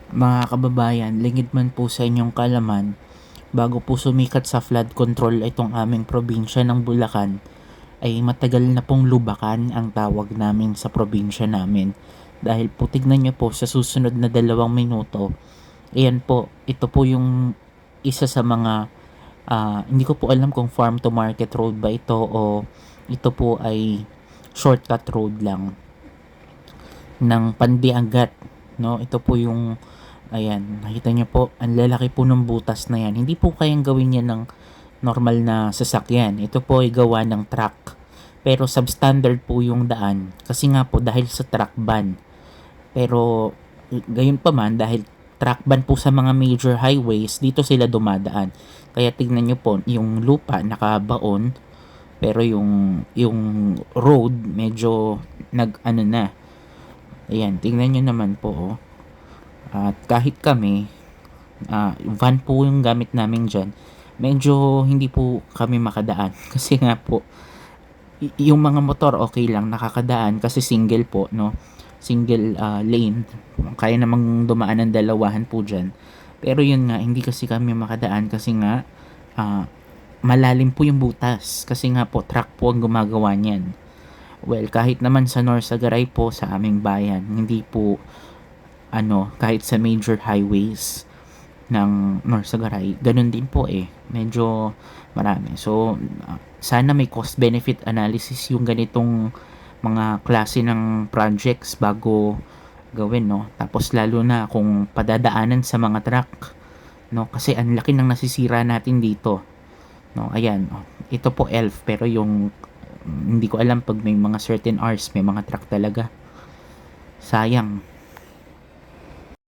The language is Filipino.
Mga kababayan, lingid man po sa inyong kalaman, bago po sumikat sa flood control itong aming probinsya ng Bulacan, ay matagal na pong lubakan ang tawag namin sa probinsya namin. Dahil po tignan nyo po sa susunod na 2 minuto, ayan po, ito po yung isa sa mga, hindi ko po alam kung farm to market road ba ito o ito po ay shortcut road lang ng Pandiagat, no? Ito po yung, ayan, nakita niyo po, ang lalaki po ng butas na yan. Hindi po kayang gawin yan ng normal na sasakyan. Ito po ay gawa ng truck. Pero substandard po yung daan. Kasi nga po dahil sa truck ban. Pero gayon pa man, dahil truck ban po sa mga major highways, dito sila dumadaan. Kaya tignan nyo po, yung lupa nakabaon, pero yung road medyo nag ano na. Ayan, tingnan nyo naman po, oh. At kahit kami, van po yung gamit namin dyan, medyo hindi po kami makadaan. Kasi nga po, yung mga motor okay lang, nakakadaan kasi single po, no? Single lane. Kaya namang dumaan ng dalawahan po dyan. Pero yun nga, hindi kasi kami makadaan kasi nga, ah, malalim po yung butas. Kasi nga po, truck po ang gumagawa niyan. Well, kahit naman sa Norsagaray po, sa aming bayan, hindi po kahit sa major highways ng Norsagaray, ganun din po eh. Medyo marami. So, sana may cost-benefit analysis yung ganitong mga klase ng projects bago gawin, no? Tapos lalo na kung padadaanan sa mga truck, no? Kasi ang laki ng nasisira natin dito, no? Ayan, oh. Ito po elf, pero yung hindi ko alam pag may mga certain hours, may mga truck talaga. Sayang.